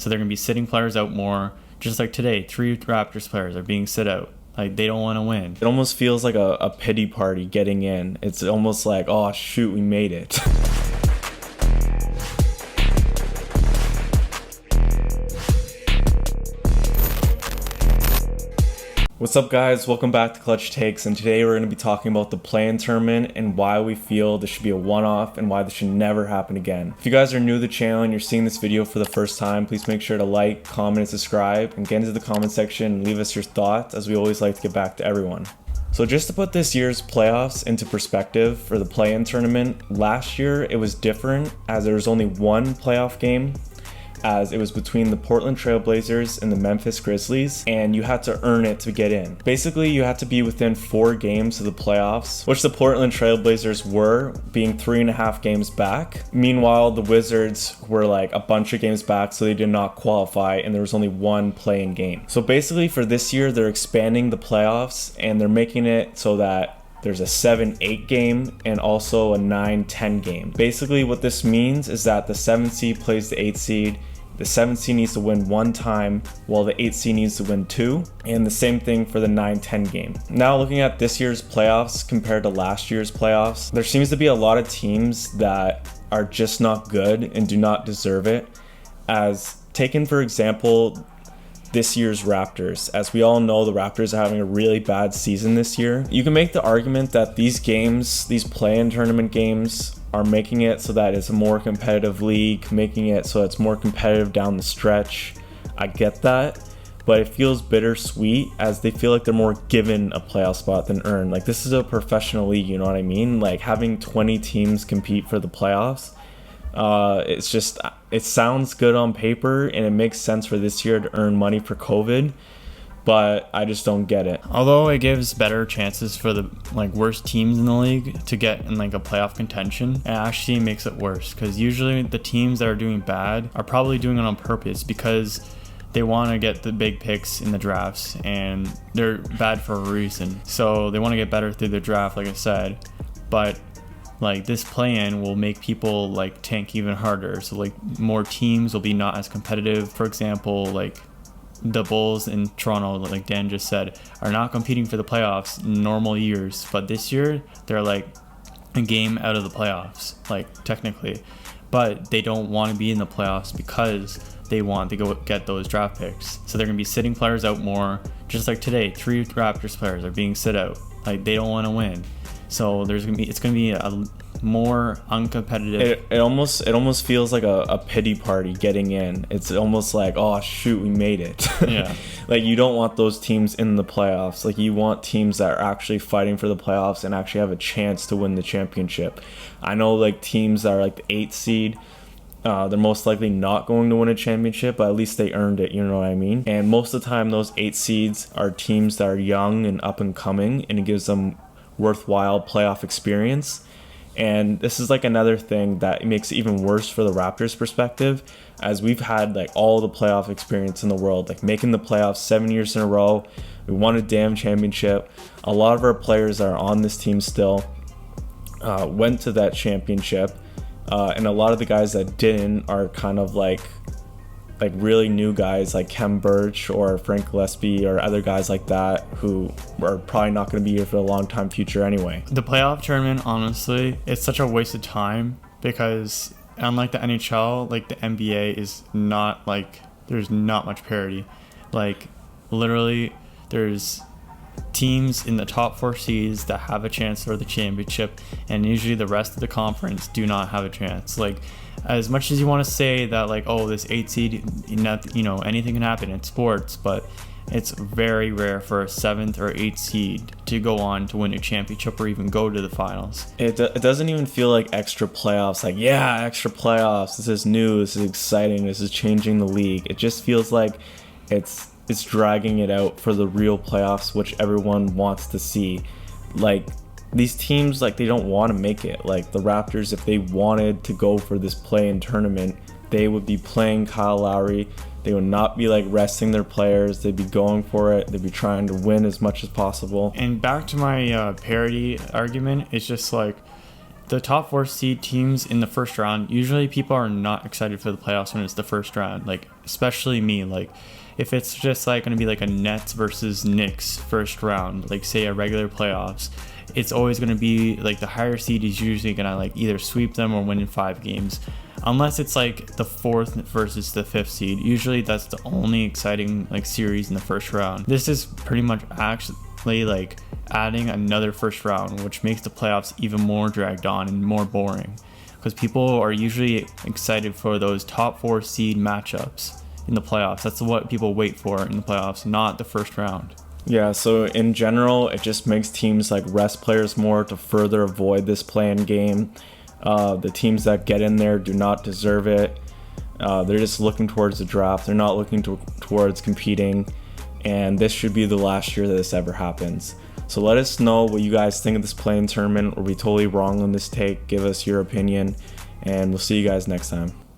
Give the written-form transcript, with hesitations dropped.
So they're going to be sitting players out more. Just like today, 3 Raptors players are being sit out. Like, they don't want to win. It almost feels like a pity party getting in. It's almost like, oh, shoot, we made it. What's up, guys? Welcome back to Clutch Takes, and today we're going to be talking about the play-in tournament and why we feel this should be a one-off and why this should never happen again. If you guys are new to the channel and you're seeing this video for the first time, please make sure to like, comment, and subscribe, and get into the comment section and leave us your thoughts, as we always like to get back to everyone. So just to put this year's playoffs into perspective for the play-in tournament, last year it was different as there was only one playoff game, as it was between the Portland Trail Blazers and the Memphis Grizzlies, and you had to earn it to get in. Basically, you had to be within 4 games of the playoffs, which the Portland Trail Blazers were, being 3.5 games back. Meanwhile, the Wizards were like a bunch of games back, so they did not qualify, and there was only one play-in game. So basically, for this year, they're expanding the playoffs, and they're making it so that there's a 7-8 game and also a 9-10 game. Basically, what this means is that the 7th seed plays the 8th seed. The 7th seed needs to win 1 time, while the 8th seed needs to win 2, and the same thing for the 9-10 game. Now, looking at this year's playoffs compared to last year's playoffs, there seems to be a lot of teams that are just not good and do not deserve it. As taken, for example, this year's Raptors. As we all know, the Raptors are having a really bad season this year. You can make the argument that these games, these play-in tournament games, are making it so that it's a more competitive league, making it so it's more competitive down the stretch. I get that, but it feels bittersweet as they feel like they're more given a playoff spot than earned. Like, this is a professional league, you know what I mean? Like, having 20 teams compete for the playoffs, it's just, it sounds good on paper and it makes sense for this year to earn money for COVID, but I just don't get it. Although it gives better chances for the worst teams in the league to get in a playoff contention, it actually makes it worse, because usually the teams that are doing bad are probably doing it on purpose because they want to get the big picks in the drafts, and they're bad for a reason. So they want to get better through the draft, like I said, but this play-in will make people tank even harder. So more teams will be not as competitive. For example, the Bulls in Toronto, like Dan just said, are not competing for the playoffs in normal years, but this year they're a game out of the playoffs, technically, but they don't want to be in the playoffs because they want to go get those draft picks. So they're going to be sitting players out more. Just like today, 3 Raptors players are being sit out. They don't want to win. So it's going to be a more uncompetitive. It almost feels like a pity party getting in. It's almost like, oh shoot, we made it. Yeah. You don't want those teams in the playoffs. You want teams that are actually fighting for the playoffs and actually have a chance to win the championship. I know teams that are the 8th seed, they're most likely not going to win a championship, but at least they earned it, you know what I mean? And most of the time those 8 seeds are teams that are young and up and coming, and it gives them worthwhile playoff experience. And this is another thing that makes it even worse for the Raptors' perspective, as we've had all the playoff experience in the world, making the playoffs 7 years in a row. We won a damn championship. A lot of our players that are on this team still went to that championship, and a lot of the guys that didn't are kind of really new guys like Khem Birch or Frank Gillespie or other guys like that who are probably not going to be here for a long time future anyway. The playoff tournament, honestly, it's such a waste of time because unlike the NHL, the NBA is not there's not much parity. Literally, there's teams in the top 4 seeds that have a chance for the championship, and usually the rest of the conference do not have a chance. As much as you want to say that this 8th seed, anything can happen in sports, but it's very rare for a 7th or 8th seed to go on to win a championship or even go to the finals. It doesn't even feel like extra playoffs. Yeah, extra playoffs. This is new. This is exciting. This is changing the league. It just feels like it's dragging it out for the real playoffs, which everyone wants to see. These teams, they don't want to make it. The Raptors, if they wanted to go for this play-in tournament, they would be playing Kyle Lowry. They would not be resting their players. They'd be going for it. They'd be trying to win as much as possible. And back to my parity argument, it's just the top 4 seed teams in the first round, usually people are not excited for the playoffs when it's the first round. Like, especially me. Like, if it's just like going to be like a Nets versus Knicks first round, like say a regular playoffs, it's always going to be like the higher seed is usually going to like either sweep them or win in 5 games. Unless it's like the 4th versus the 5th seed. Usually that's the only exciting like series in the first round. This is pretty much actually like adding another first round, which makes the playoffs even more dragged on and more boring, because people are usually excited for those top 4 seed matchups in the playoffs. That's what people wait for in the playoffs, not the first round. Yeah, so in general, it just makes teams like rest players more to further avoid this play-in game. The teams that get in there do not deserve it. They're just looking towards the draft. They're not looking towards competing, and this should be the last year that this ever happens. So let us know what you guys think of this play-in tournament. Are we totally wrong on this take? Give us your opinion, and we'll see you guys next time.